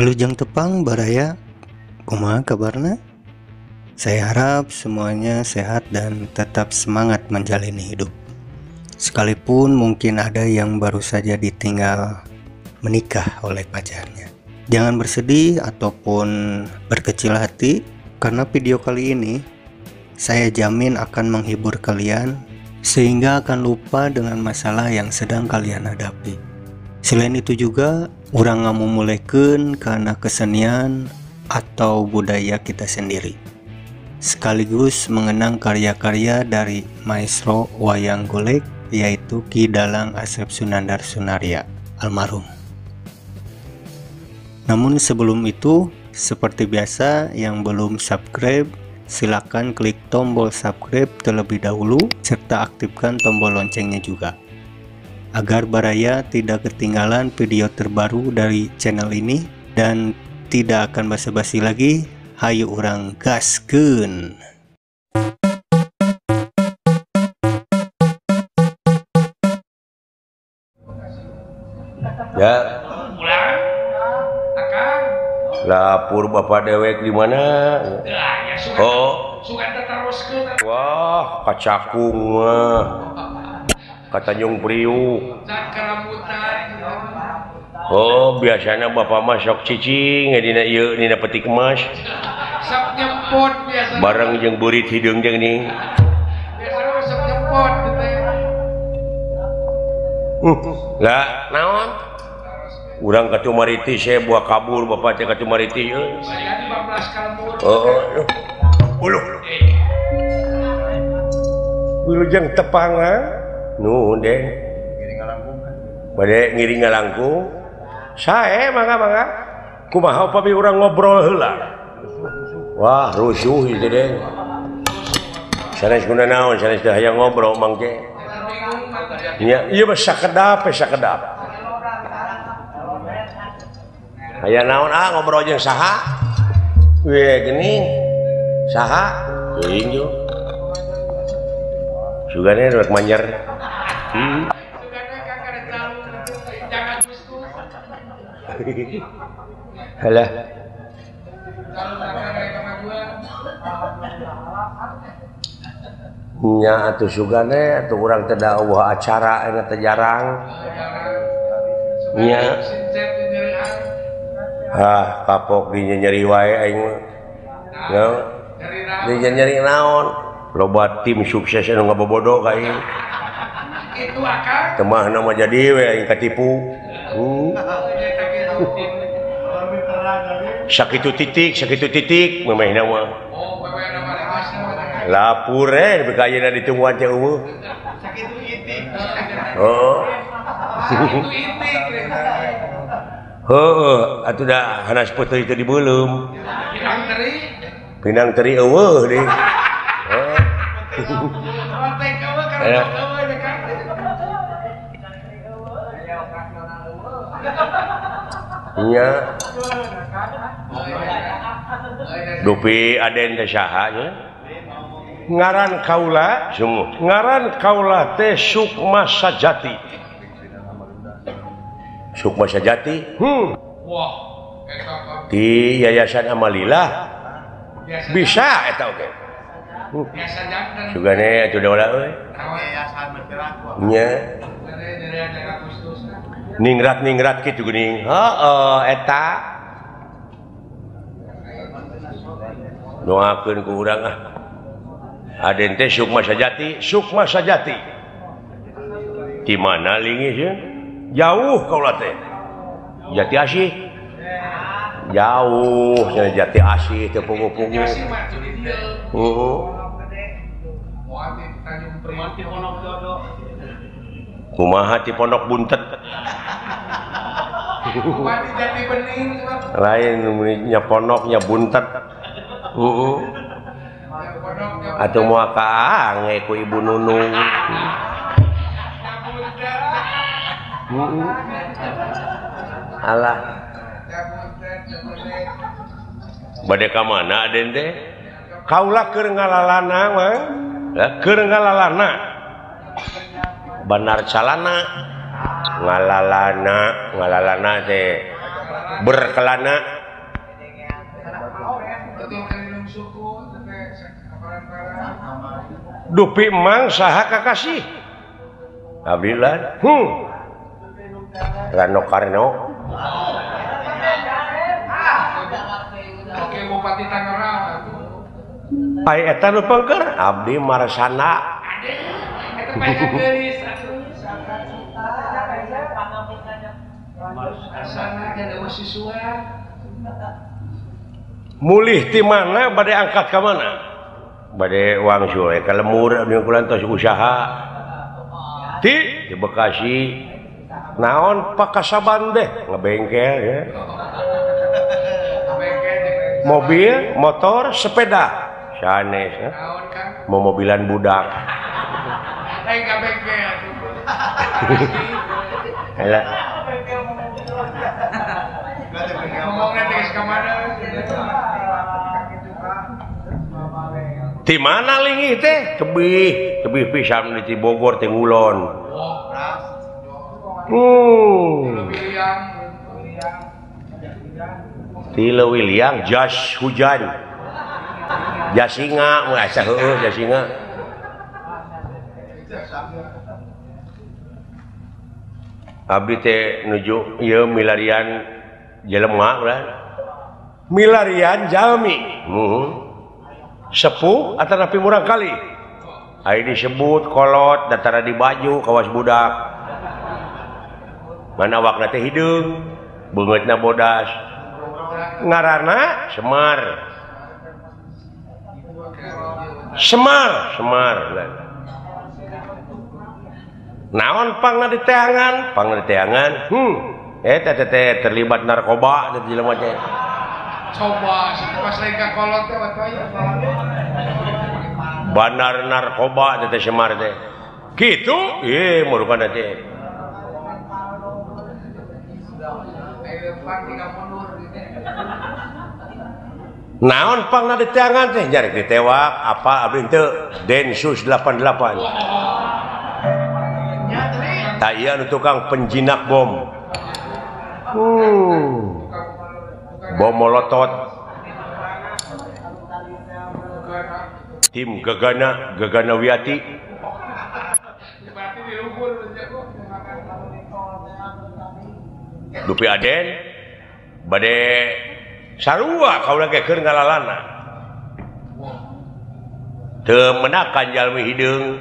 Wilujeng tepang baraya, kumaha kabarna? Saya harap semuanya sehat dan tetap semangat menjalani hidup. Sekalipun mungkin ada yang baru saja ditinggal menikah oleh pacarnya. Jangan bersedih ataupun berkecil hati, karena video kali ini saya jamin akan menghibur kalian sehingga akan lupa dengan masalah yang sedang kalian hadapi. Selain itu juga, urang ngamumulikeun karena kesenian atau budaya kita sendiri, sekaligus mengenang karya-karya dari maestro wayang golek, yaitu Ki Dalang Asep Sunandar Sunaria almarhum. Namun sebelum itu, seperti biasa, yang belum subscribe silakan klik tombol subscribe terlebih dahulu serta aktifkan tombol loncengnya juga, agar baraya tidak ketinggalan video terbaru dari channel ini. Dan tidak akan basa-basi lagi, hayu urang gaskeun. Ya. Pulang. Akang. Lapur Bapak dewek di mana? Ya, suka. Oh. Suka teruskeun. Wah, kacakung mah. Kata Nyung Priuk. Oh, biasanya Bapak mah sok cicing dina ieu dina peti kemas. Sok nyempot biasa. Bareng jeung beurit hideung jeung ning. Biasana sok nyempot teh. Lah, naon? Urang ka Tumariti saya buah kabur Bapak teh ka Tumariti euy. Saya 15 kalmur. Oh. Uluh. Wilujeng tepang ha? Nuhun deh. Ngiring ngalangkung kan? Bade ngiring ngalangkung. Sae mangga. Kumaha upami urang ngobrol heula? Wah, rusuh ieu deh. Sanes guna naon, sanes teh hayang ngobrol mangke. Nya, ieu mah sakedap. Aya naon ngobrol jeung saha? Weh geuning. Saha? Teuing yo. Sugane rek manyer. Halah. Nya atuh sugane atuh urang teh da eueuh acara eta teh jarang. Nya. Kapok di nyeri wae aing mah. Ya. Di nyeri naon? Loba tim sukses anu ngabobodo ka ieu. Itu akang. Teu mah mah jadi we aing katipu. Sakitu titik memehna mah. Oh, wewe nama lemasna. Lapur nepi ka ayeuna ditungguan teh eueuh. Sakitu itik. Oh. Sakitu itik. Heueuh, atuh da hanas peuteui teh dibeulem. Pinang teri eueuh deui. Oh. Kontek eueuh karena eueuh deh Kang. Nya. Dupi aden teh saha nya? Ngaran kaula, sungguh. Ngaran kaula teh Sukma Sajati. Sukma Sajati? Wah, eta di Yayasan Amalillah. Bisa eta oge. biasa jangan. Sugane atuh daula euy. Yayasan bergerak. Nya. Dari Agustus. Ningrat kitu geuning. Heeh, eta. Doakeun ku urang ah. Aden teh Sukma Sajati. Di mana linggih ye? Jauh kaula teh. Jati Asih. Jauh nya Jati Asih teh pungu-pungu. Heeh. Kumaha ti Pondok Buntet. Kumaha di Jati Bening. Lain nya pondok nya buntet. Heeh. Atuh moal kaange ku Ibu Nunung. Alah. Bade ka mana aden teh? Kaula keur ngalalana mah. Keur ngalalana. Banar calana. Ngalalana teh berkelana dupi emang saha kakasih abdilan Rano Karno Oke Bupati Tangerang ai eta nu pengker abdi Marsana eta pengen geulis Marsana jadi mahasiswa mulih ti mana bade angkat ka mana bade wangsul ka lemur abdi kulan tos usaha di Bekasi naon pakasaban deh ngebengkel ya mobil motor sepeda sanes ya mau mobilan budak lain ka bengkel Alah ngomong nanti ke mana di mana linggih teh tebih pisan di Bogor teh ngulon di Lewiliang jas hujan jas singa merasa heueuh jas singa abdi teh nuju ieu milarian jelema urang milarian jalmi sepuh atau napi murang kali aya disebut kolot datara di baju kawas budak mana wakna teh hideung beungeutna bodas ngaranna Semar naon pangna diteangan eta teh terlibat narkoba teh jelema teh coba pas lain ka kolot teh bandar narkoba teh Semar teh kitu murukana teh naon pangna diteangan teh jarek ditewak apa abdi teu Densus 88 tak iya nu tukang penjinak bom bom molotot tim Gegana Wiyati dupi Aden bade sarua kaula ge keur ngalalana teu menakan jalmi hideung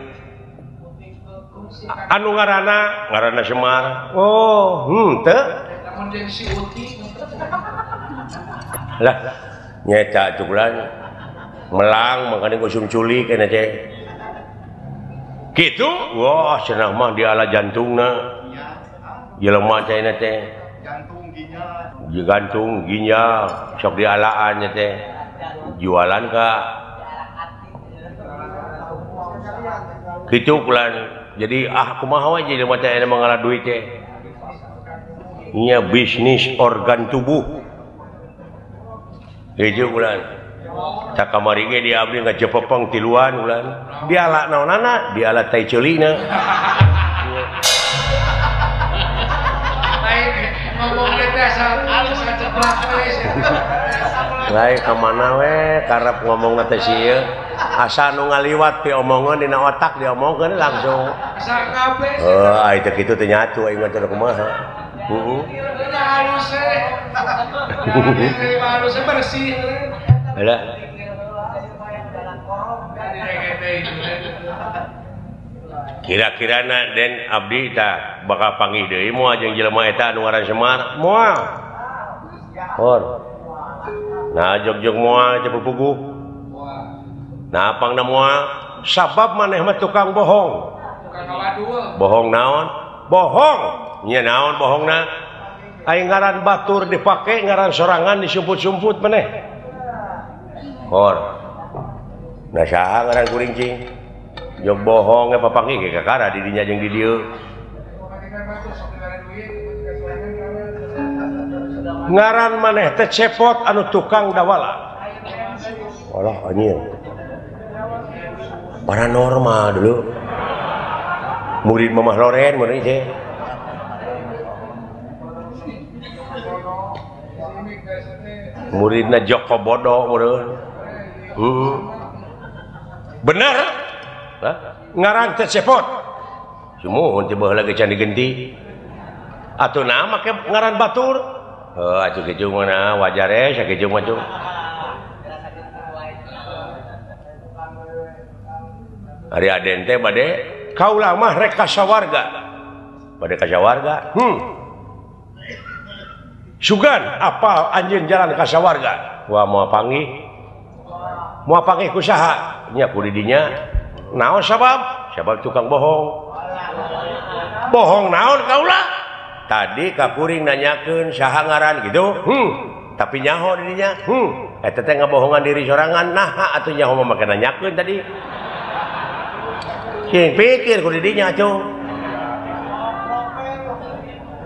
anu ngaranna Semar teu namun jeung si Uti lah nyeca cuklan melang makanya gosum culik kena teh kitu wah cenah mah diala jantungna jelema teh teh gantung ginjal sok dialaan nya teh jualan ka kitu kulan jadi kumaha we jelema teh aya mangala duit teh nya bisnis organ tubuh hiji kulan tak kamari ge dia abdi ngajepepeng tiluan kulan diala naonana diala tai ceulina ngomong teh asal ceplak we lain kemana we karep ngomong teh sieun asa nu ngaliwat pi omongan dina otak diomongkeun langsung asa kabeh ai teh kitu teh nyatu aing mah teh kumaha halus halus bersih ada kira-kirana Den abdi tak bakal panggih deui moal jeung jelema eta anu ngaran Semar moal hor nah jog-jog moal teh pupuguh nah pangna moal sabab maneh mah tukang bohong bohong naon bohong nya naon bohongna aya ngaran batur dipake ngaran sorangan disumput-sumput maneh hor nah saha ngaran kuring cing jog bohong papanggih ge kakara di dinya jeung di dieu ngaran maneh teh cepot anu tukang dawala walah anjir paranormal dulu murid Mamah Loren mun teh muridna Joko Bodo bener ngaran teh Cepot sumuhun tiba lagi can digenti atuh nama make ngaran batur atuh kieu mana wajar sakieu mah cung ari aden teh bade kaulah mah rek kasawarga bade kasawarga sugan apa anjeun jalan kasawarga wah moal panggih ku saha nya ku didinya naon sabab tukang bohong naon kaulah tadi ka kuring nanyakeun saha ngaran gitu tapi nyaho didinya eta teh ngabohongan diri sorangan nah atuh nyaho mah make nanyakeun tadi sing pikir ku didinya atuh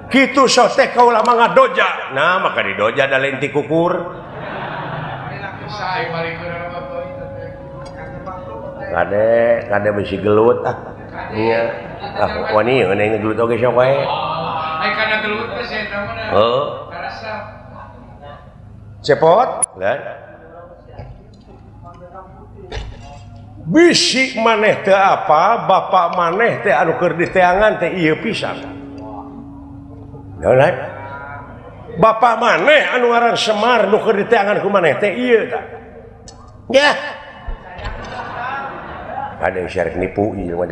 kitu sote kaulah mah ngadoja nah maka didoja da lenti kukur kade besi gelut iya wani ngeung gelut oge sok wae ai kana gelut teh eta mah Cepot kan bisi maneh teh apa bapak maneh teh anu keur diteangan teh ieu pisan naon bapak maneh anu ngaran Semar nu keur diteangan ku maneh teh ieu tah ya ada yang syarek nipu ieu mah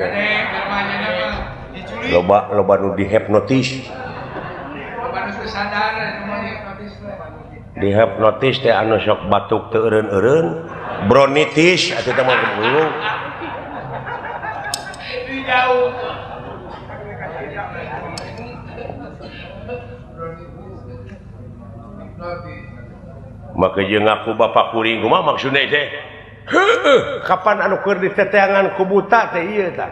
loba nu dihipnotis dihipnotis teh anu sok batuk teu eureun-eureun bronitis atuh teh mah dulu jauh maka jeung aku bapak kuring kumaha maksudna teh kapan anu keur diteteangan ku buta teh ieu tah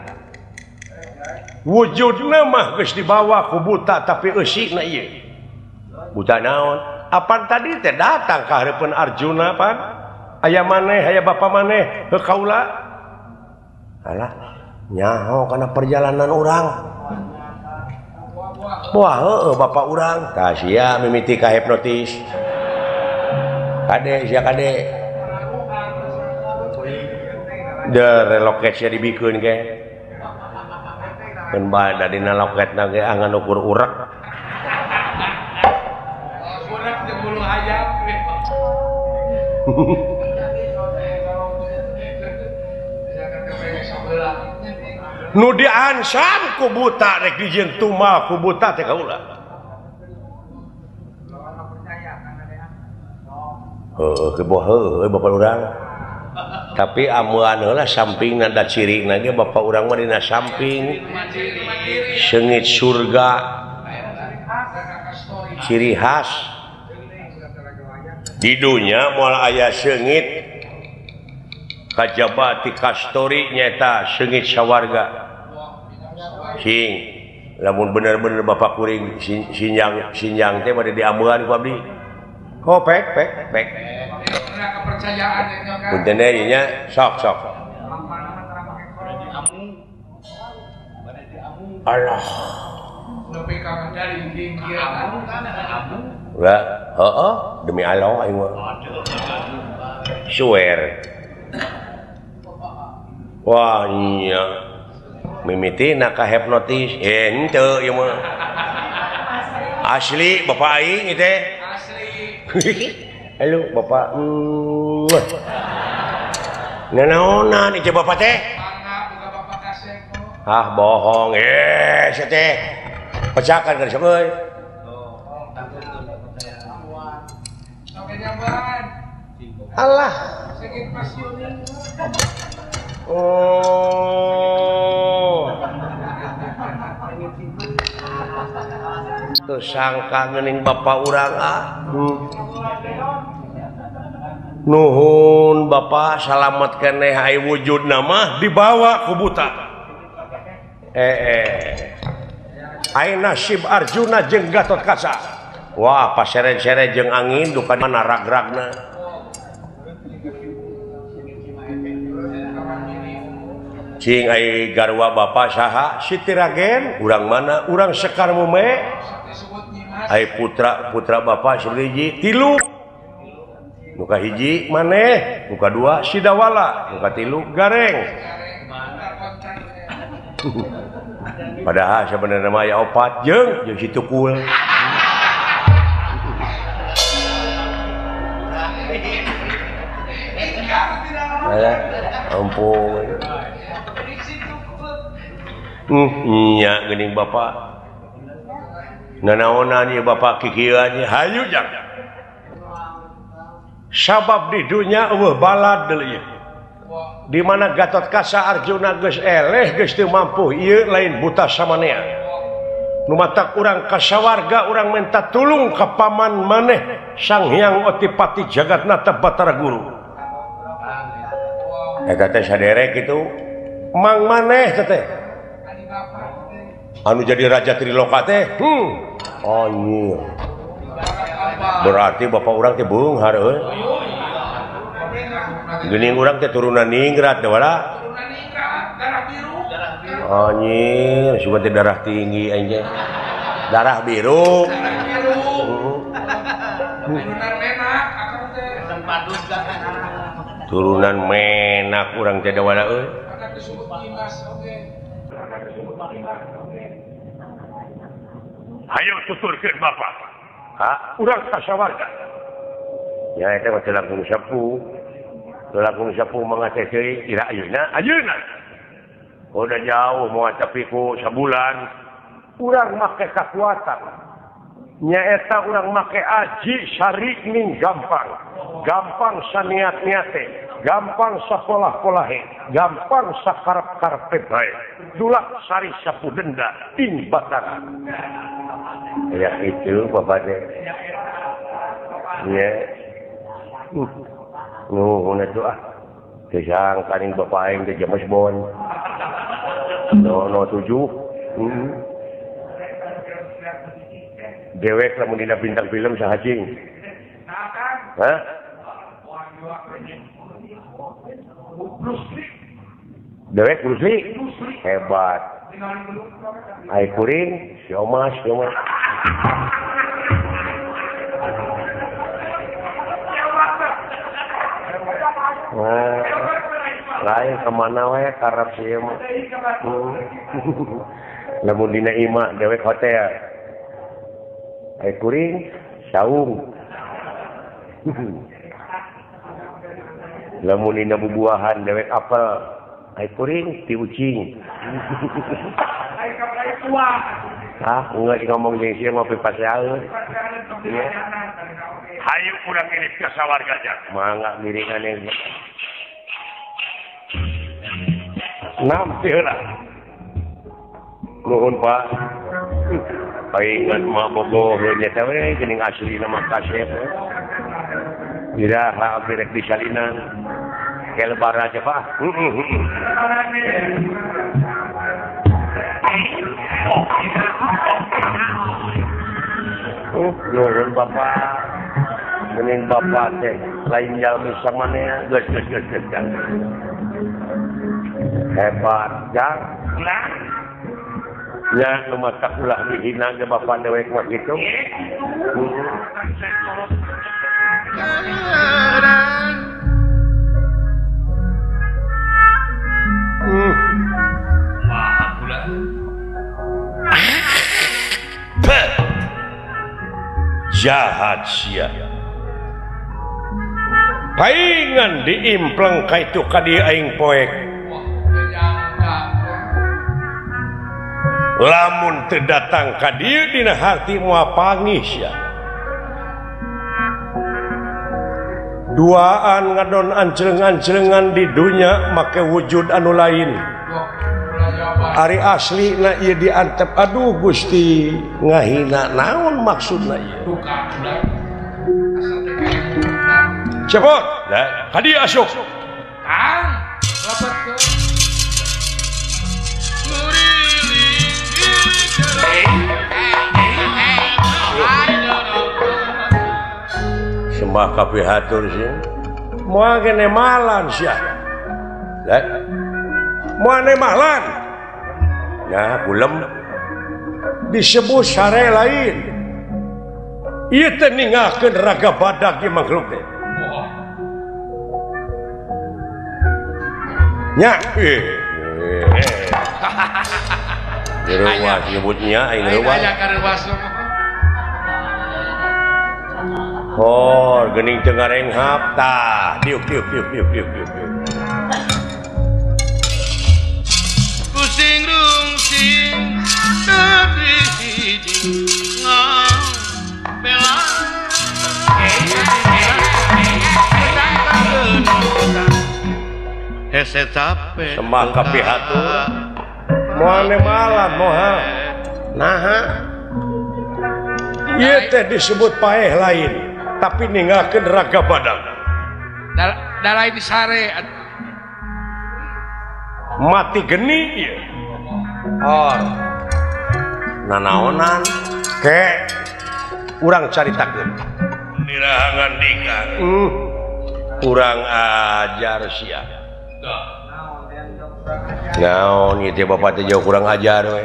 wujudna mah geus dibawa ku buta tapi eusina ieu buta naon apan tadi teh datang ka hareupeun Arjuna pan aya maneh aya bapa maneh kaula alah nyaho kana perjalanan urang wah heueuh bapak urang tah sia mimiti ka hipnotis kade sia kade de reloketnya dibikeun ge mun bada dina loketna ge angan ukur urek urek teh bulu hayam nu diansam ku buta rek dijieun tumal ku buta teh kaula heueuh heueuh bapak urang tapi amuan heula sampingna da cirina ge bapak urang mah dina samping seungit surga ciri khas di dunya moal aya seungit kajaba ti kastori nyaeta seungit sawarga sing lamun bener-bener bapak kuring sinjang teh bade diamuan ku abdi pek kepercayaan punten deui nya sok Allah nepi ka dari dingkiran lah heeh demi Allah aing mah swear wah iya mimitina ka hipnotis henteu ieu mah asli bapak aing teh asli halo bapak nanaonan ieu bapak teh ah bohong sia teh pecakan ka sok euy Allah oh tuh sangka ngeuning bapak urang nuhun bapak salamet keneh ai wujudna mah dibawa ku buta ai nasib Arjuna jeung Gatotkaca wah pasere-sere jeung angin duka mana rag-ragna cing ai garwa bapak saha Siti Ragen urang mana urang Sekar Mume ai putra bapak siliji 3 muka hiji maneh, muka dua sidawala, muka tilu gareng. Padahal sebenarnya mah aya opat jeung si tukul. Ampun. Nya geuning bapak. Nanaonan ieu bapak kikieuan hayu jang. Sabab di dunia eueuh balad deui. Di mana Gatot Kaca Arjuna geus eleh geus teu mampu ieu lain buta samanea. Nu matak urang kasawarga urang minta tulung ka paman maneh Sang Hyang Otipati Jagatnata Batara Guru. Eta teh saderek kitu mang maneh teh anu jadi raja Triloka teh. Anjir. Berarti bapak urang teh beunghar euy. Geuning urang teh turunan ningrat da wala. Turunan ningrat, darah biru. Anjir, sugan teh darah tinggi anjing. Darah biru. Darah biru. Turunan menak akang teh. Sempadut turunan menak urang teh da wala euy. Ada disebut kimas oge. Hayu tuturkeun bapak. Urang kasawarga. Ya eta mah teu langkung sapu. Langkung sapu mangateh teh ira ayeuna. Udah jauh moal tapi ku sabulan urang make kakuatan. Nyaeta urang make aji sari ning gampang. Gampang saniat-niat teh, gampang sapolah-polahe, gampang sakarep-karepe bae. Dulak sari sapu denda ing Batara. Ya itu bapak teh. Ya. Nuhun atuh ah. Kesang kaning bapak aing teh James Bond. No 7. Dewek lamun dina bintang film sahajing. Hah? Dewek Bruce Lee. Hebat. Ai kuring, siomas. Lain kemana wae karep ieu mah. Lamun dina imah dewek hotel. Ai kuring, saung. Lamun dina bubuahan dewek apel. Ai kuring ti ucing. Ai kapai tua. Enggak ngomong jeung sieu mah pipaseaeun. Hayu urang ngirit ka sawarga aja. Mangga miringan yang nampillah. Nuhun Pak. Paingat mah boboh nya teh we geuning asli nama kasep. Iraha berek di salinan. Kelbar aja Pak. Nuhun Bapak. Geuning bapak teh lain jalmi samanea geus. Hebat jang. Nah. Ya nu matak ulah dihina ge bapak dewek mah kitu. Jahat sia. Paingan diimpleng ka itu ka dieu aing poek. Lamun teu datang ka dieu dina hati moal pangis ya. Duaan ngadon anceleng-ancelengan di dunya make wujud anu lain. Ari asli na ieu diantep aduh Gusti ngahina naon maksudna ieu. Cepot, hadi asuk. Kang, lapetkeun. Sembah kapihatur sih. Moal kene malan sia. Moal ne malan. Nah, kulem disebut sare lain. Ieu teh ningakeun raga badag ieu makhluk teh. nya Ruas nyebutnya ini ruas. Oh, gening teu ngarenghap tah. Diuk. Pusing rungsing tapi ngau bela. Hese capek. Sembah ka pihatur. Moane malam moha. Naha. Ieu teh disebut paeh lain, tapi ninggalkeun raga badan. Da lain sare. Mati geni ieu. Oh. Nanaonan ke urang caritakeun. Nirahangan dikang. Kurang ajar sia. Naon ieu teh bapak teh jauh kurang ajar we.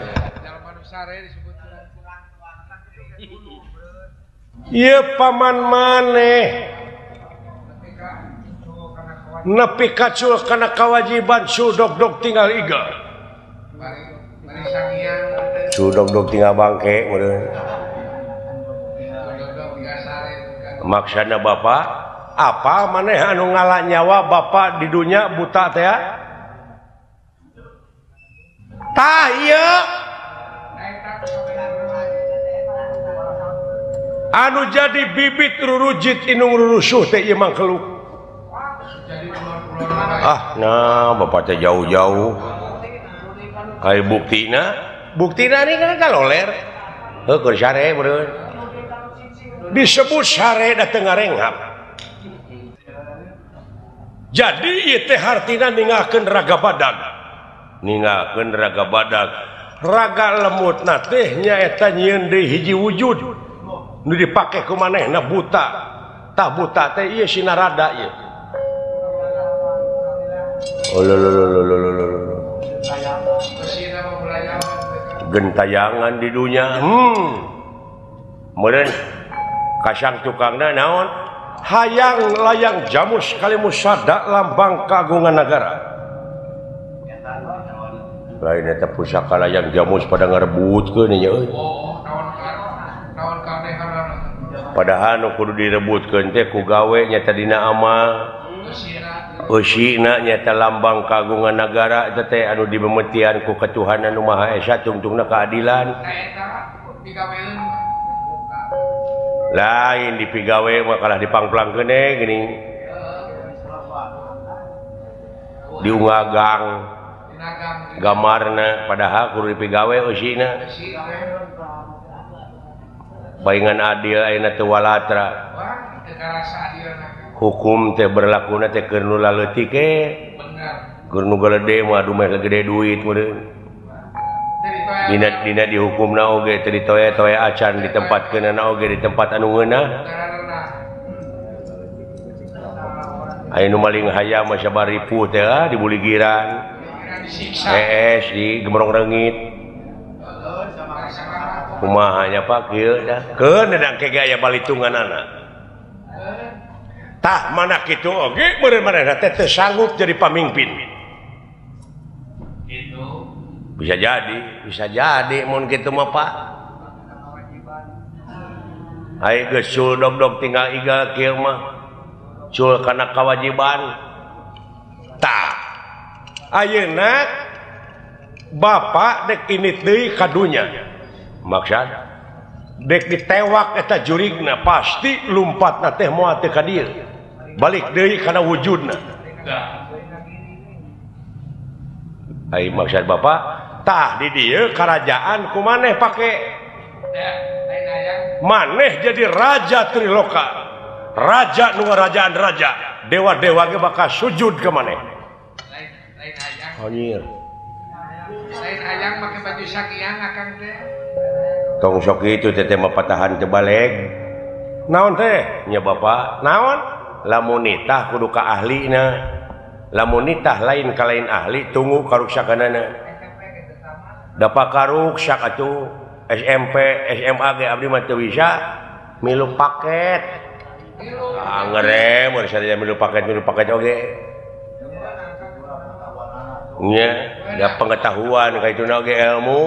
Ieu paman maneh nepi kacul kana kawajiban sudog-dog tinggal iga. Sudog-dog tinggal bangke meureun. Maksudna bapak apa maneh anu ngalah nyawa bapak di dunia buta teh? Tah ieu anu jadi bibit rurujit inung rurusuh teh ieu mah keluk. Nah bapak teh jauh-jauh. Ai buktina ini kan kaloler. Heuh sare meureun. Disebut sare da teu ngarenghap. Jadi ieu teh hartina ninggalkeun raga badag. Ninggalkeun raga badag. Raga lemutna teh nyaeta nyieun deui hiji wujud. Nu dipake ku manehna buta. Tah buta teh ieu sinarada ieu. Gentayangan di dunia. Meureun kasang tukangna naon? Hayang layang jamus kalimus sada lambang kagungan negara. Lain eta pusaka layang jamus pada ngarebutkeun nya euy. Padahal nu kudu direbutkeun teh ku gawe nyata dina amal. Eusina nyata lambang kagungan negara eta teh anu dimemetian ku Katuhanan Nu Maha Esa tungtungna keadilan. Lain dipigawe mah kalah dipangplangkeun geuning. Diungagang gamarna padahal kudu dipigawe eusina. Paingan adil ayeuna teu walatra. Hukum teh berlakuna teh keur nu laleutik ke. Keur nu gede mah adu meh gede duit meureun. Dina dihukumna oge teu ditoe-toe acan ditempatkeunna oge di tempat anu ngeunah. Aya nu maling hayam mah sabari ripuh teh di buligiran. Di Gembrong Reungit. Kumaha nya Pak kieu dah. Keun dedang ke gaya balitunganana. Tah mana kitu oge meureun manehna teh teu sanggup jadi pamimpin. Bisa jadi mun kitu mah Pak. Ai geus sul dog-dog tinggal iga kieu mah. Sul kana kawajiban. Tah. Ayeuna bapak dek ini deui ka dunya. Maksud dek ditewak eta jurigna pasti lumpatna teh moal teu ka dieu. Balik deui kana wujudna. Ai maksud bapak tah di dieu kerajaan ku maneh pake maneh jadi raja Triloka. Raja nu ngarajaan raja. Dewa-dewa ge bakal sujud ke maneh. Lain hayang. Anjir. Lain hayang make baju sakiang akang teh. Tong sok kitu teh mah patahan teu balik. Naon teh? Nya bapak. Naon? Lamun nitah kudu ka ahlina. Lamun nitah lain ka lain ahli tunggu karuksakanana. Da pakaruksak atuh SMP, SMA ge abdi mah teu bisa milu paket. Ngerem mun sadaya milu paket oge. nya ya pengetahuan kayak itu nage ilmu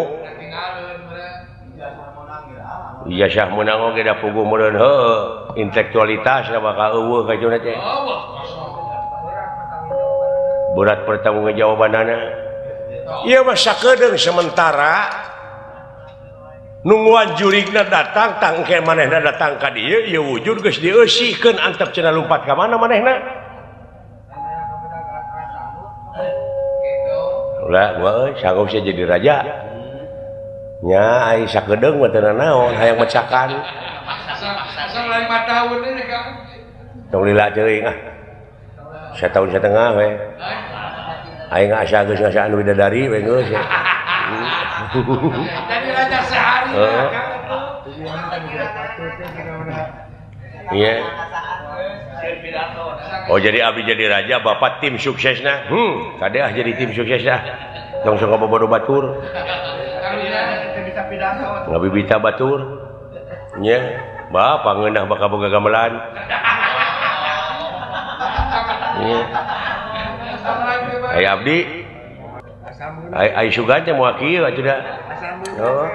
iya syah menang oge da puguh meureun heueuh intelektualitas bakal eueuh kayak itu teh berat pertanggungjawabanana ieu mah sakedeung sementara nungguan jurigna datang tangke manehna datang ka dieu ieu wujud geus dieusikeun antep cenah lumpat ka mana manehna ulah gua euy sanggup sia jadi raja nya ai sakedeung mah teu naon hayang mecakan asal lain 5 tahun ini kan tong lila ceuing ah 1 tahun setengah we aing asa geus ngasaan widadari we geus jadi raja sehari iya oh jadi abdi jadi raja bapak tim suksesna kadeh jadi tim suksesna tong sok bobodo batur ngabibita batur nya bapak ngeunah bakal boga gamelan nya ai abdi ai sugan teh moal kieu atuh da oh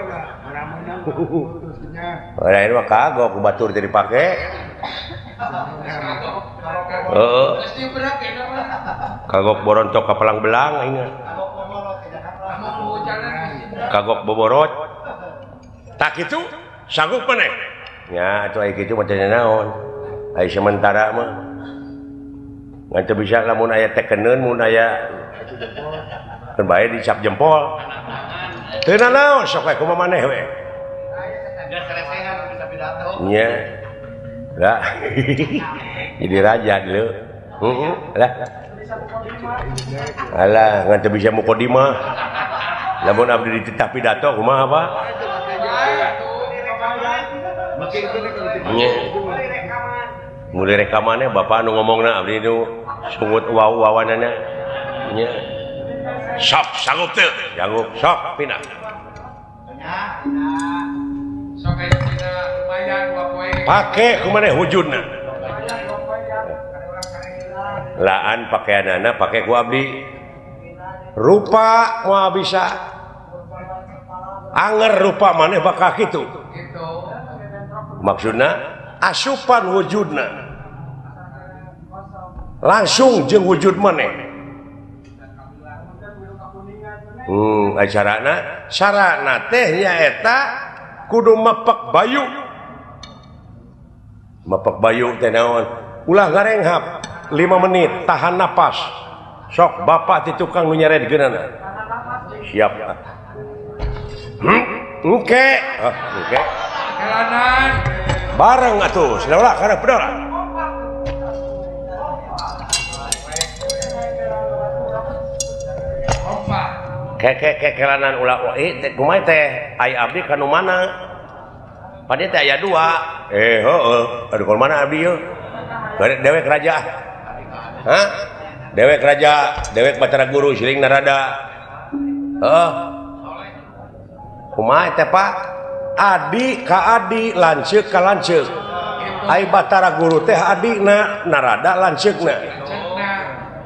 lain mah kagok batur teh dipake heeh kagok borontok ka pelang belang aing kagok boborot tak itu sanggup maneh nya atuh aya kitu mah teh naon ai sementara mah ngan teu bisa lamun aya tekeneun mun aya kan bae dicap jempol teu naon sok we kumaha maneh we nya lah jadi raja dulu lah alah ngan teu bisa mukodimah lamun abdi dititah pidato kumaha Pak nya mulai rekamannya bapak anu ngomongna abdi nu sungut wawanana nya sok sanggup teu sanggup sok pindah sok aya dina lumayan 2 poe pake kumaneh wujudna laan pakaianana pake ku abdi rupa moal bisa anger rupa maneh bakal kitu maksudna asupan wujudna langsung jeung wujud maneh carana teh nyaeta kudu mepek bayu teh naon ulah ngarenghap 5 menit tahan napas sok bapak ti tukang nu nyaredkeunana siap engke kelanan bareng atuh saudara karep pedora kelanan ulah kumaha teh aya abdi ka nu mana pade teh aya 2 heueuh aduh ka mana abdi yeuh dewek raja hah dewek raja dewek Batara Guru siling narada kumaha teh Pak adi ka adi lanceuk ka lanceuk ai Batara Guru teh adina narada lanceukna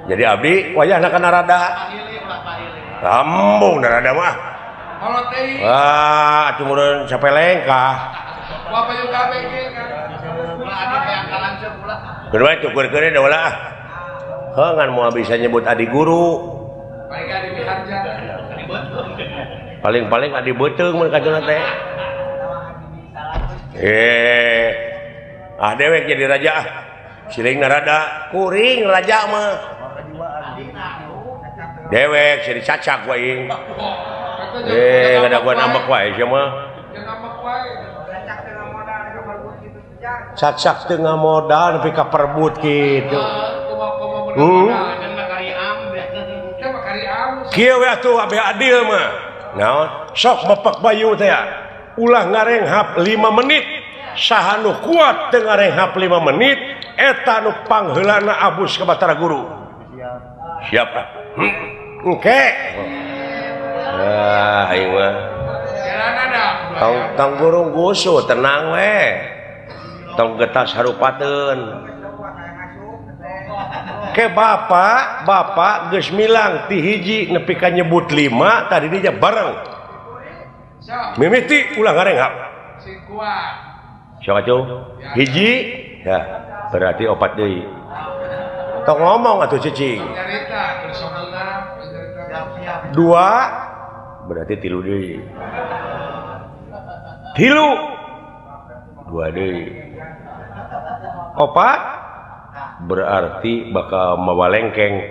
jadi abdi wayahna ka narada lambung narada mah wah atuh meureun capeleng kah bapak yuk kabeh ge kan kedua itu keur-keur da ulah ngan moal bisa nyebut adi guru paling adi beuteung mun kajuna teh dewek jadi raja siling narada kuring raja mah dewek jadi cacak wae ngadaguan ambek wae sia mah cacak teu ngamodal nepi ka perbut kitu kieu we atuh abeh adil mah naon sok mepek bayu teh ulah ngarenghap 5 menit saha nu kuat teu ngarenghap 5 menit eta nu pangheulana abus ka Batara Guru siap engke aing mah tong burung gusu tenang we tong getas harupateun Oke bapak geus milang ti hiji nepi ka nyebut 5 tadi dia bareng mimiti ulah ngarenghap sing kuat sok atuh hiji ya berarti 4 deui tok ngomong atuh cicing nyarita bersokongan 2 berarti 3 deui 3 2 deui 4 berarti bakal mawalengkeng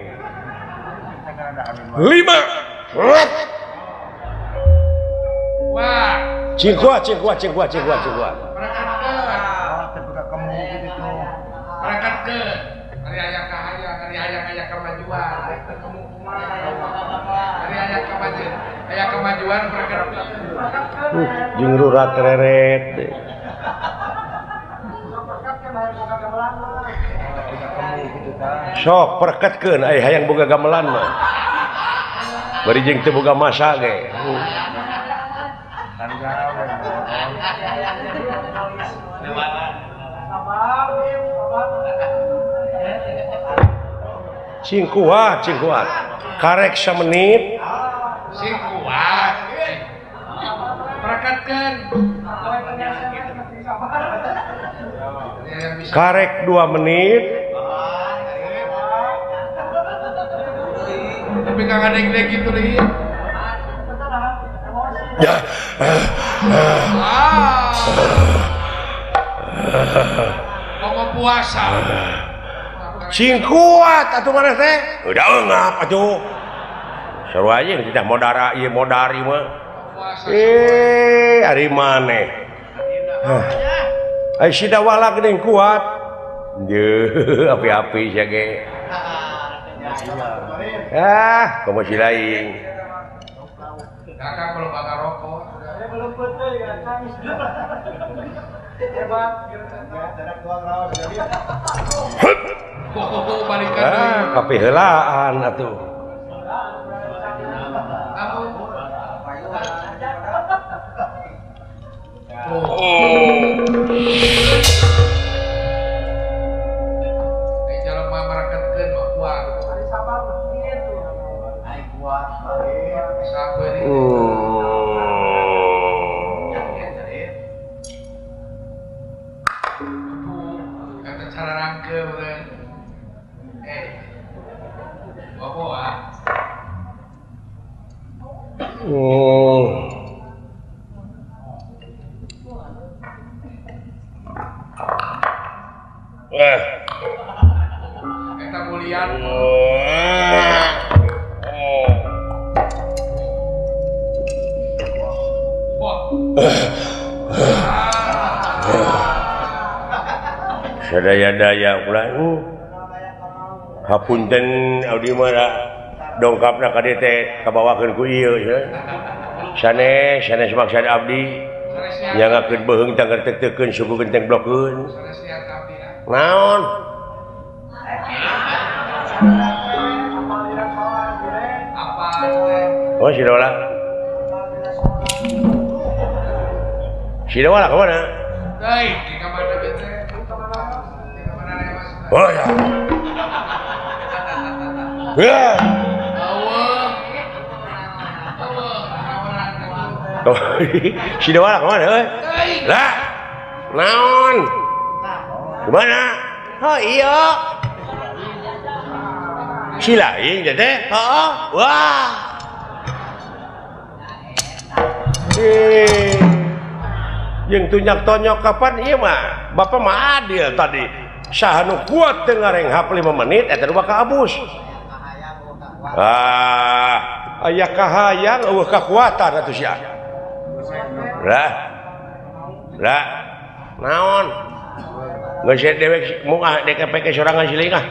5 wah cingkua berangkat ke hari ayah kahayang hari ayah kemajuan hari ayah kemajuan berangkat ke jeung rurat reret sok perketkeun aya hayang boga gamelan mah bari jeung teu boga masa ge cingkuat karek samenit sing kuat berangkatkeun karek 2 menit tapi kang adek-adek gitu nih ya mau puasa cingkuat atuh mana teh udah ngap atuh seru aja kita modara ieu modari mah ari maneh ai sida wala geuning kuat ye api-api sia ge komo si lain kakak kalau bakar rokok balikan kape heulaan atuh jalan mamarakakeun mah kuat kata cara rangke bener bawa kita mulian sadaya-daya ulah hapunten abdi mah dongkapna ka dieu teh kabawakeun ku ieu sanes maksud abdi nyangakeun beuheung tangger teu-teukeun suku genteng blokeun naon oh si Dawala kemana? Dai, di kamar kita. Oh ya. Ya. Si Dawala kemana? Lah, naon? Kemana? Oh iya. Si lain jadi? Oh, wah. Yang tunyak tonyok kapan iya mah bapak mah adil tadi sahanu kuat teu ngarenghap 5 menit eta dua ka abus aya kahayang eueuh kakuatan atuh sia lah naon geus dewek moal dek peke sorangan silingah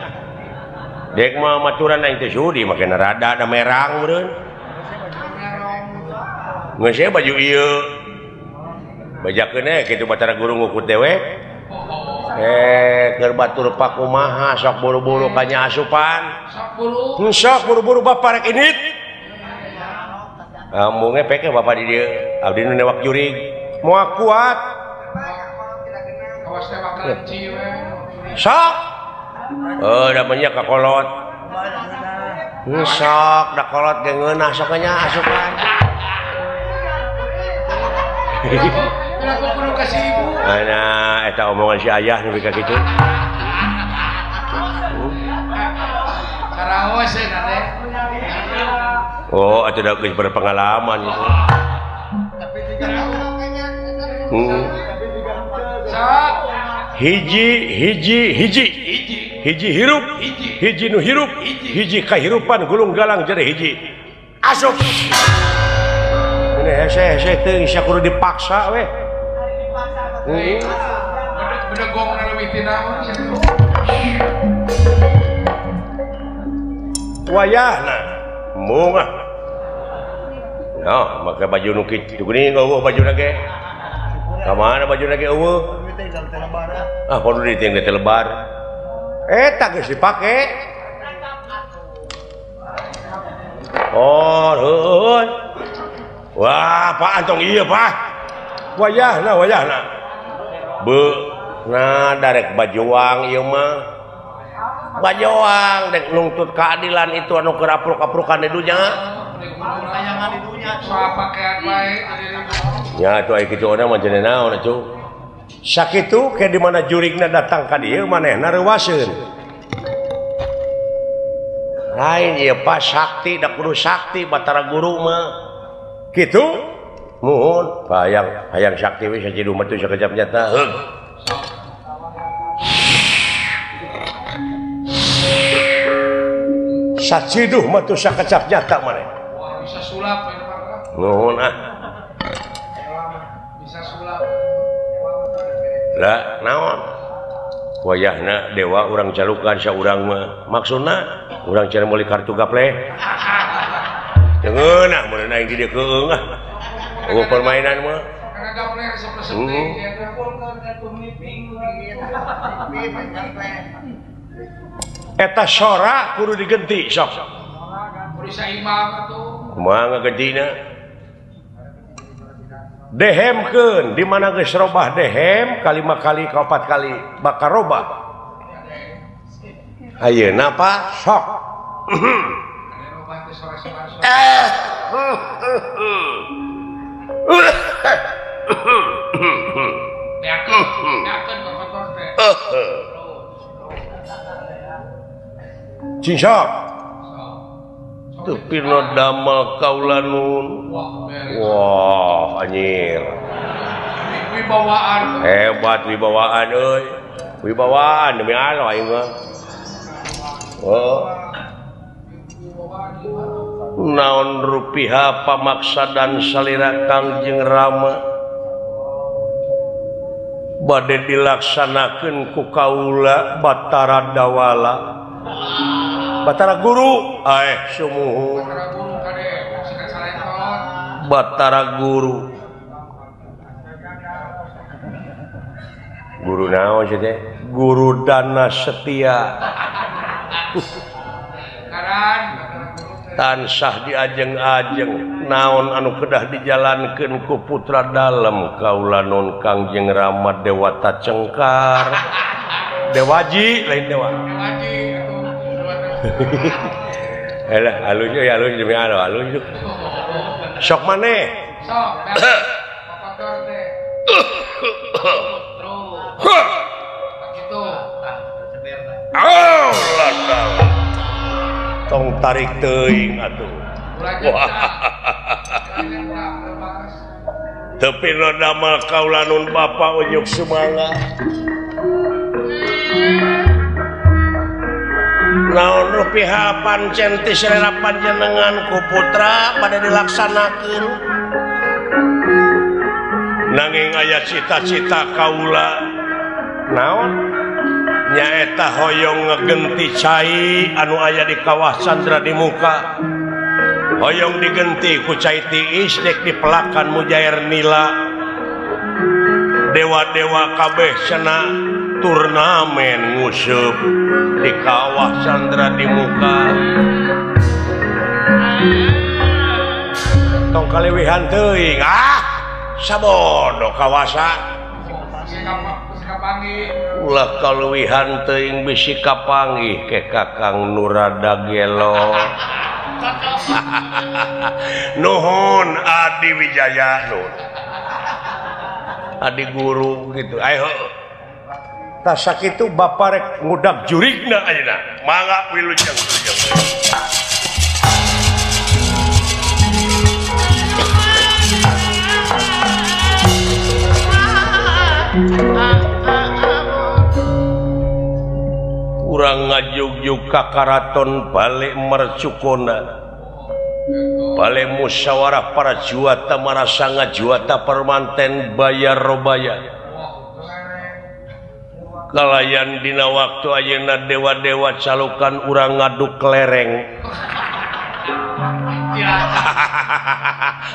dek mah maturan aing teh sudi make rada ada merang meureun geus baju ieu bajakeun kitu batara guru ngukut dewek keur batur pakumaha sok buru-buru ka nya asupan sok buru-buru bapak rek init ambunge peke bapak di dieu abdi nu newak jurig moal kuat sok Da banyak kakolot. Sok da kolot ge ngeunah sokanya asupan. Aku kudu kasih ibu. Nah, eta omongan si ayah nu ka kitu. Karaos ya teh. Oh, atuh da geus berpengalaman itu. Sok. Hiji hirup, hiji nu hirup, hiji kahirupan gulung galang jadi hiji. Asup. Ini hese teu sia kudu dipaksa we. Bedegong na leuwih ti naon sia. Wayahna moongah. Nah, maka baju nu kitu geuning eueuh bajuna ge. Ka mana bajuna ge eueuh? Ah, kudu diting teh lebar. Eta geus dipake. Oh, heuh. Wah, Pak Antong ieu, Pak. Wayahna. Nah, darek bajuang ieu mah. Bajuang dek nuntut keadilan itu anu keur apruk-aprukan di dunya. Tayangan di dunya soal pakaian bae Ya, atuh aya kitu ona mah cenah naon atuh. Sakitu ke di mana jurigna datang ka dieu manehna reuwaseun. Lain ieu pas sakti da kudu sakti Batara Guru mah. Kitu muhun hayang sakti we sajidu mah teu sakejap nyata. Saciduh mah teu sakejap nyata maneh. Wah, bisa sulap ya Pak. Nuhun ah. Bisa sulap. Lah naon wayahna dewa urang calukan saurang mah maksudna urang cara meuli kartu gaple ceungeunah mun aing di dieu keung ah permainan mah Karena gaple resep-resep eta sora kudu digenti sok kudu saimang atuh kumaha ngagentina dehemkeun di mana geus robah dehem kalima kali ka 4 kali bakal robah ayeuna apa sok cing sok tepirna damel kaulanun wah anjir wibawaan hebat wibawaan euy wibawaan demi Allah aing mah oh naon rupiah pamaksa dan salira Kangjeng Rama bade dilaksanakeun ku kaula Batara Dawala Batara Guru sumuhun Batara Guru guru naon sih teh Guru Dana Setia tansah diajeng-ajeng naon anu kedah dijalankeun ku putra dalem kaula nun Kangjeng Rama Dewata Cengkar Dewaji lain dewa elah halus ya halus demi Allah halus sok maneh sok motor teh gitu tong tarik teuing atuh tepi lo damel kaula nun Bapa Unyuk Sumangga naon rupiah pancen ti selera panjenengan ku putra pada dilaksanakeun nanging aya cita-cita kaula naon nyaeta hoyong ngegenti cai anu aya di kawah Candra di muka hoyong digenti ku cai tiis dek dipelakan mujair nila dewa-dewa kabeh cenah turnamen nguseup di kawah Candra di muka tong kalewihan teuing sabodo kawasa ulah kaluwihan teuing bisi kapanggih ke Kakang Nurada gelo. Nuhun Adi Wijaya nuhun. Adi guru gitu. Ayo. Tah sakitu Bapak rek ngudag jurigna ayeuna. Mangga wilujeng. Urang ngajugjug ka karaton balik mercukona balik musyawarah para juata marasa ngajuata permanten bayar robaya kalayan dina waktu ayeuna dewa-dewa calukan urang ngaduk lereng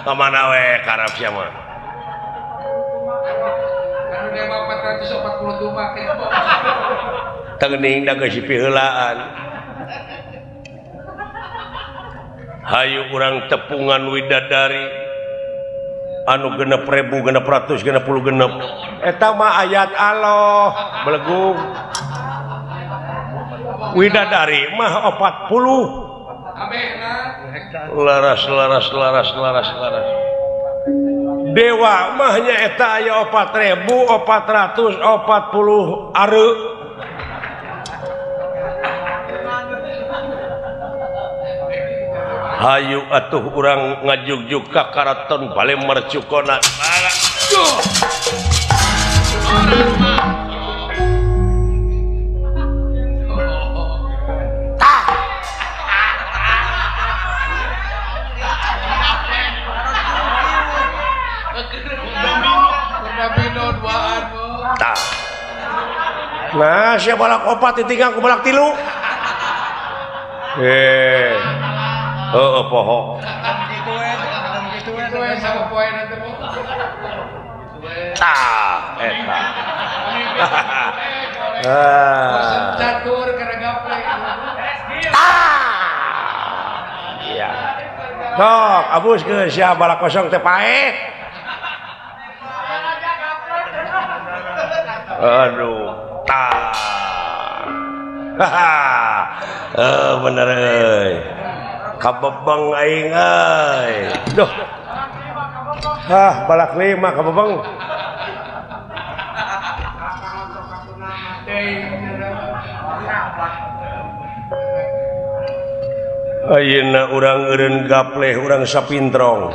kemana we karap sia mah Dewa 440 make teuning da geus piheulaan hayu urang tepungan widadari anu 6.000 600 660 eta mah ayat Allah belegung widadari mah 40 laras dewa mahnya eta aya 4.440 are hayu atuh urang ngajugjug ka karaton bale mercukona nah siapa balak opat ditinggal ku balak tilu poho eta catur karena gaplek iya sok abus ke siapa balak kosong teh pae aduh bener euy kabebeng aing euy duh balak 5 kabebeng ayeuna urang eureun gapleh urang sapintrong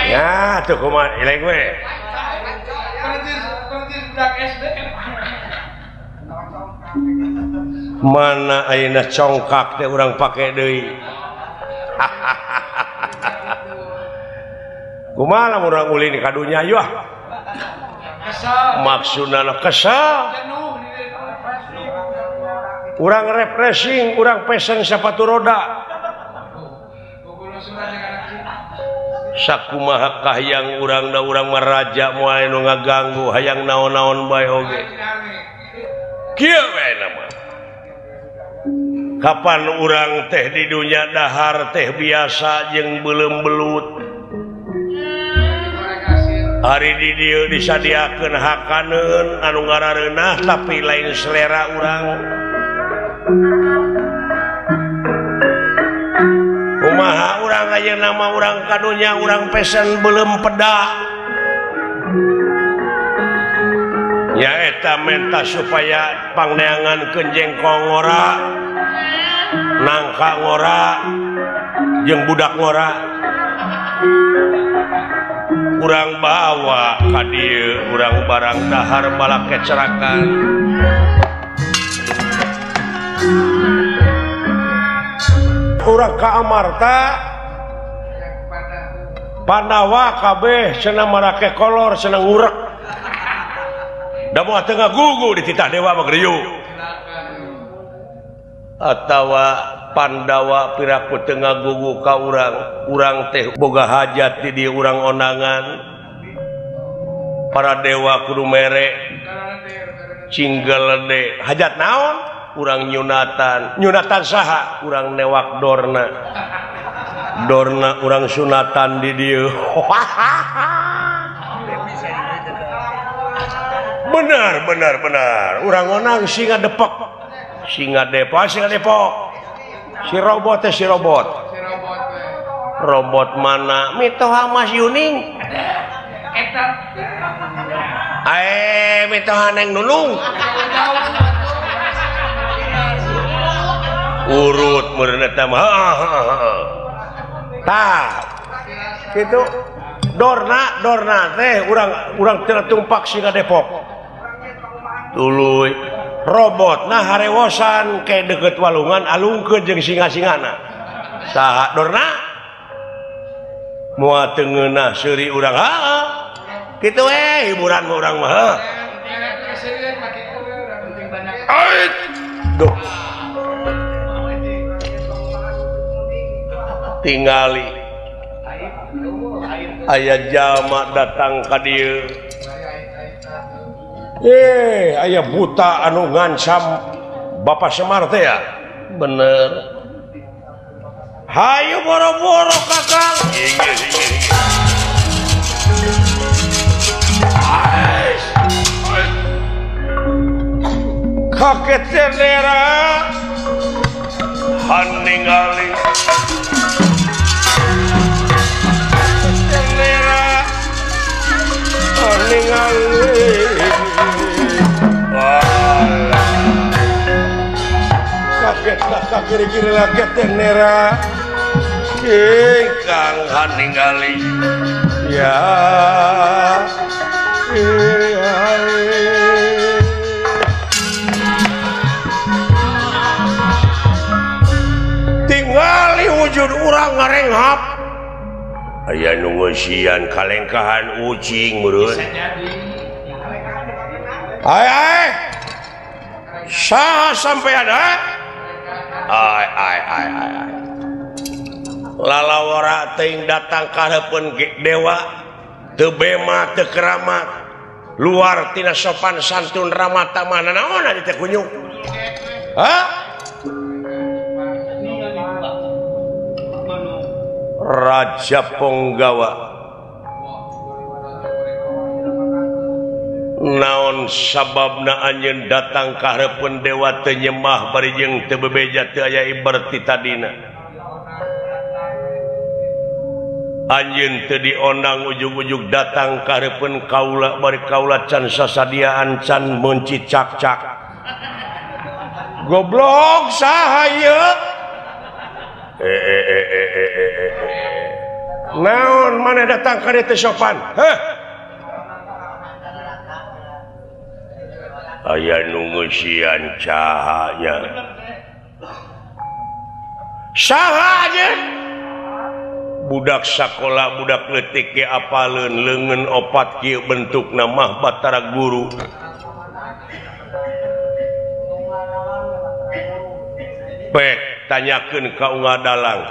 ya tuh kumaha ileng we mana ayeuna congkak teh urang pake deui kumaha lamun urang ulin ka dunya yeuh maksudna kesal urang refreshing urang pesen sepatu roda sakumaha kahyang urang da urang maraja moal nu ngaganggu hayang naon-naon bae oge kieu we nama kapan urang teh di dunya dahar teh biasa jeung beuleum belut hari di dieu disadiakeun hakaneun anu ngarareunah tapi lain selera urang kumaha urang ayeuna mah urang kadunya urang pesen beuleum pedak nya eta menta supaya pangneangan jengkol ngora nangka ngora jeung budak ngora urang bawa ka dieu urang barang dahar balak kecerakan urang ka Amarta Pandawa kabeh cenah marake kolor cenah ngurek da moal teu ngagugu di titah dewa mah geriyu atawa Pandawa piraku teu ngagugu ka urang teh boga hajat di dieu urang onangan para dewa kudu mere cinggelede hajat naon urang nyunatan saha urang newak dorna urang sunatan di dieu benar urang ngonang singa depok si Depok si robot mana mitoha Mas Yuning mitoha Neng Nunung urut mereneta gitu Dorna teh urang cenah tumpak singa Depok tuluy robot nah harewosan kayak deket walungan alungkeun jeung singa-singana saha Dorna moal teu ngeunah seuri urang kitu hiburan urang mah duh tingali aya jalma datang ka dieu aya buta anu ngancam Bapak Semar teh ya bener hayu boro-boro Kakang kaget sendera haningali kiri-kiri kaget nera kang haningali ya tingali wujud urang ngarenghap aya nu ngeusian kalengkahan ucing meureun ai saha sampean ai lalawara teuing datang ka heupeun dewa teu bema teu keramat luar tina sopan santun ramah tamah naon ari teh kunyuk Raja Ponggawa naon sababna anjeun datang ka hareupeun dewa teu nyembah bari jeung teu bebeja teu aya ibarat ti tadina anjeun teu diondang ujug-ujug datang ka hareupeun kaula bari kaula can sasadiaan can mencicak-cak goblok saha ieu naon mana datang ka dieu teu sopan aya nu ngeusian cahaya saha aja budak sakola budak leutik ge apaleun leungeun opat kieu bentukna mah Batara Guru pek tanyakeun ka Unga Dalang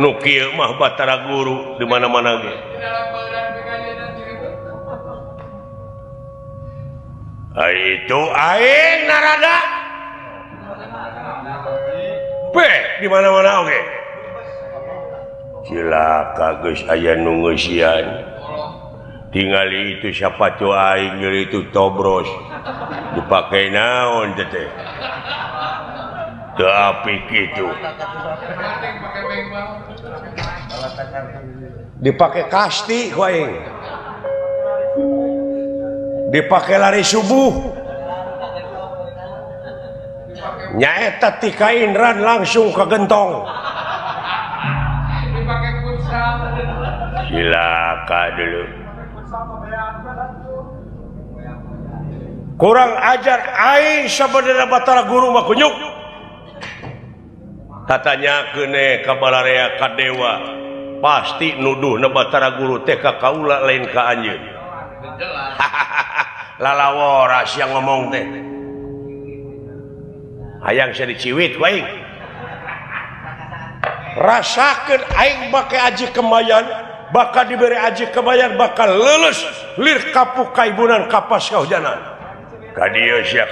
nu kieu mah Batara Guru di mana-mana ge itu aing narada di mana-mana oge cilaka geus aya nu ngeusian tingali itu siapa tuh aing nyeri itu tobros dipake naon teh teu apik kitu dipake kasti ku aing dipake lari subuh nyaeta ti kainran langsung ke gentong silaka dulu kurang ajar aing sabadana Batara Guru mah kunyuk katanya kene ka balarea ka dewa pasti nuduhna Batara Guru teh ka kaula lain ka anjeun lalawora siang ngomong teh hayang sia diciwit ku aing rasakeun aing make aji kemayan bakal diberi aji kemayan bakal leuleus lir kapuk kaibunan kapas kahujanan ka dieu sia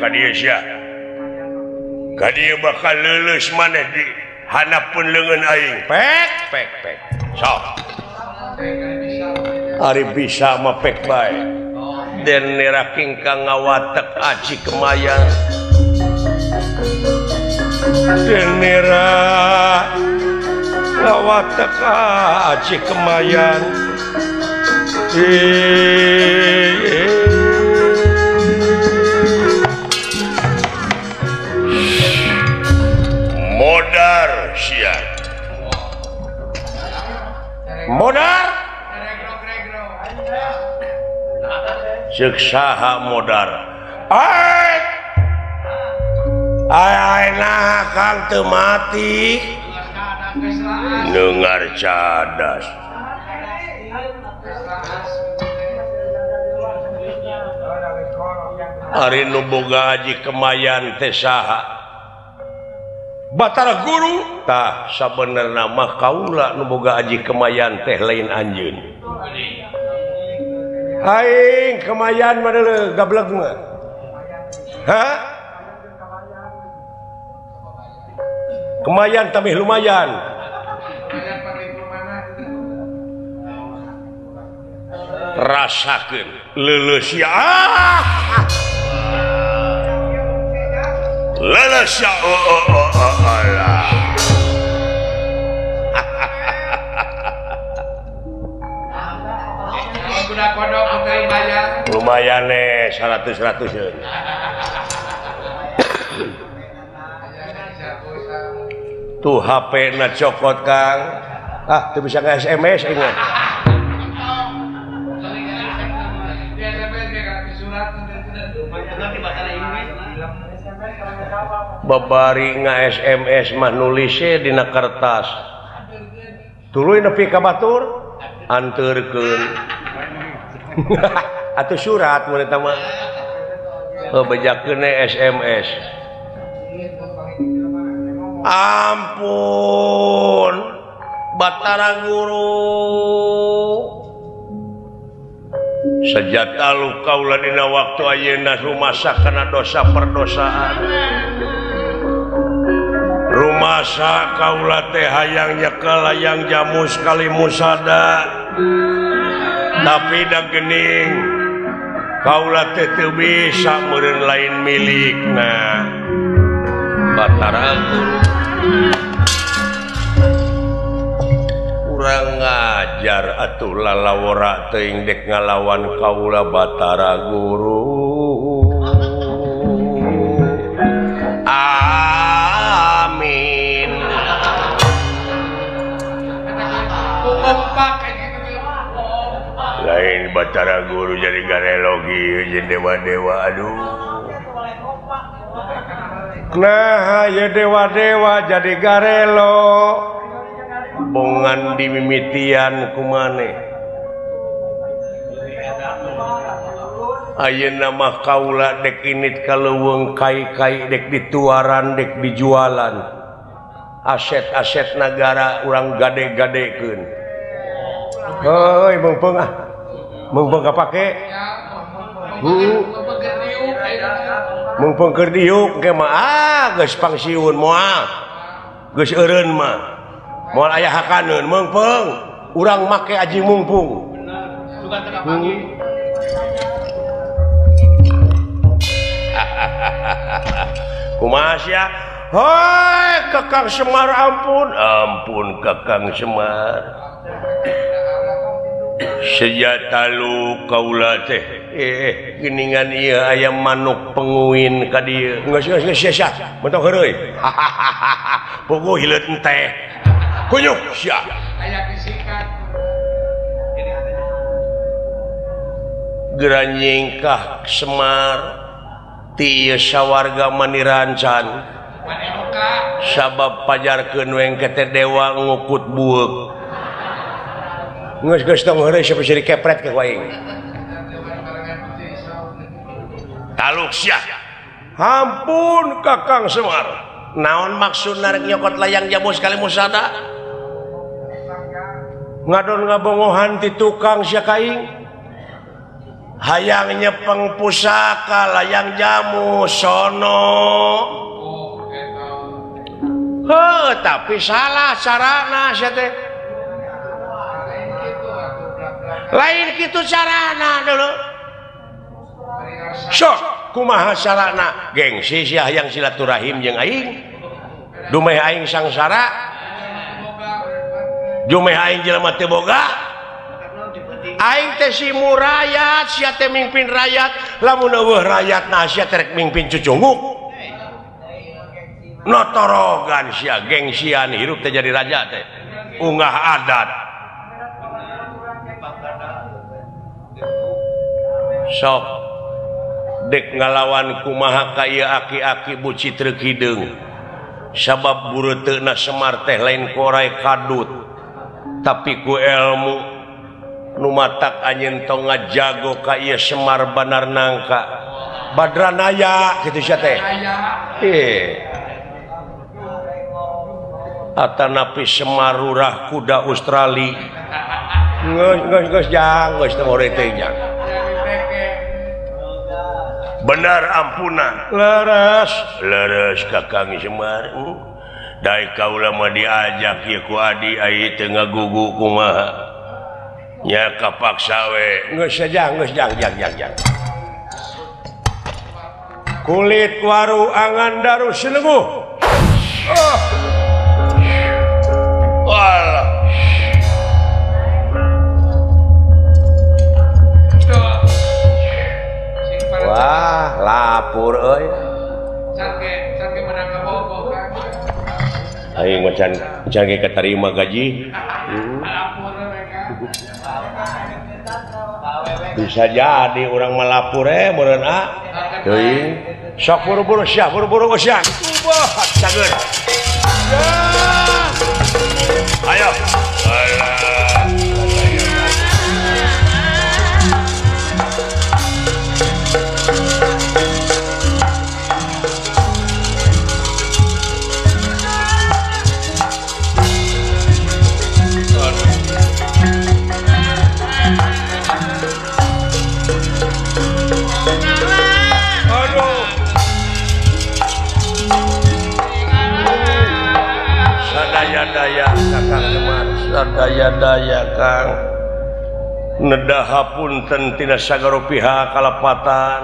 ka dieu bakal leuleus maneh di hanapeun leungeun aing pek sok ari bisa mah pek bae dan neraking kang ngawatek aji kemayan dan nera ngawatek aji kemayan modar sia modar seksaha modar ay nah kang teu mati dengar cadas hari nu boga haji kemayan teh saha Batara Guru tah sabenerna mah kaula nu boga haji kemayan teh lain anjeun aing kemayan mah deuleu gablek mah ha kemayan tamih lumayan rasakeun leuleus ya leuleus ya lumayan nih 100 tuh HP na cokot Kang tuh bisa nge SMS ingat babari nge SMS mah nulisnya dina kertas tuluy nepi ka batur anterkeun atuh surat mun eta mah bejakeun SMS ampun Batara Guru sajatalu kaula dina waktu ayeuna rumasa kana dosa perdosaan rumasa kaula teh hayang nyekel hayang jamu sekali musada tapi da geuning kaula teh teu bisa meureun lain milikna Batara Guru urang ngajar atuh lalawara teuing dek ngalawan kaula Batara Guru amin lain Batara Guru jadi garelogi jeung dewa-dewa aduh nah ya dewa-dewa jadi garelo bongan dimimitian kumane ayeuna mah kaula dek init kaleuweung kai-kai dek dituaran dek dijualan aset-aset negara urang gade-gadekeun heuy meungpeung meungpeung kapake mumpung keur diuk ge mah geus pangsiun moal geus eureun mah moal aya hakaneun meungpeung urang make aji mumpung kumaha sia hoi Kakang Semar ampun Kakang Semar sejatalu kaula teh geuningan ieu aya manuk penguin ka dieu geus sia mentok heureuy puguh hileut teh kunyuk sia aya bisikan geura nyingkah Semar ti ieu sawarga manirancan sabab pajarkeun wengke teh dewa ngukut bueuk geus tong heureuy siapa jadi kepret ke aing taluk sia ampun Kakang Semar naon maksudna rek nyokot layang jamu sekali musada ngadon ngabongohan ti tukang sia kaing hayang nyepeng pusaka layang jamu sono tapi salah carana sia teh lain kitu carana dulu sok kumaha sarana gengsi sia yang silaturahim jeung aing dumeh aing sangsara dumeh aing jelema teu boga aing teh si murayat sia teh mimpin rakyat lamun eueuh rakyatna sia teh rek mimpin cucunguk notorogan sia gengsian hirup teh jadi raja teh unggah adat sok dek ngalawan kumaha ka ieu aki-aki buci treu hideung sabab bureuteuna Semar teh lain korai kadut tapi ku ilmu nu matak anjeun tong ngajago ka ieu Semar Bandar Nangka Badranaya kitu sia teh atanapi Semar Lurah kuda Australia geus jang geus teu more teh jang benar ampunan leres Kakang Semar dai kaula mah diajak ieu ku adi ai teu ngagugu kumaha nya kapaksa we geus jang jang kulit waru angan daru sineuguh walah wah lapur euy Can menang ka bogo kan aing mah can ge katarima gaji lapor mereka bisa jadi orang melapur meureun teuing sok buru-buru sia ubah sageun ayo sadaya-daya Kakang Semar sadaya-daya Kang nedahapunten tina sagaro pihak kalapatan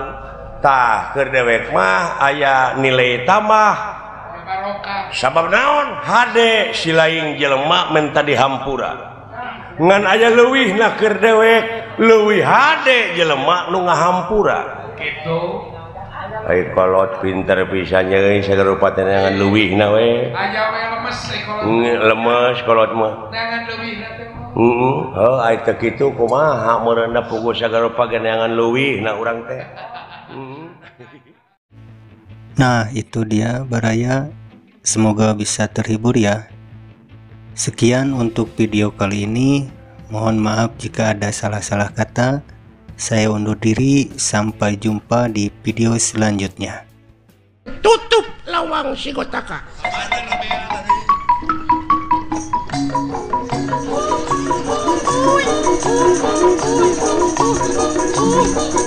tah keur dewek mah aya nilai tambah sabab naon hade silaing jelema menta dihampura ngan aya leuwihna keur dewek leuwih hade jelema nu ngahampura gitu ai kolot pinter pisan nyeuy sagaro paten ngan leuwihna we aja we lemes lemes kolot mah nangan leuwihna teh oh ai teh kitu kumaha meureunna puguh sagaro pageneangan leuwihna urang teh Nah itu dia Baraya, semoga bisa terhibur ya. Sekian untuk video kali ini, mohon maaf jika ada salah-salah kata. Saya undur diri, sampai jumpa di video selanjutnya. Tutup lawang si Gotaka. Uy.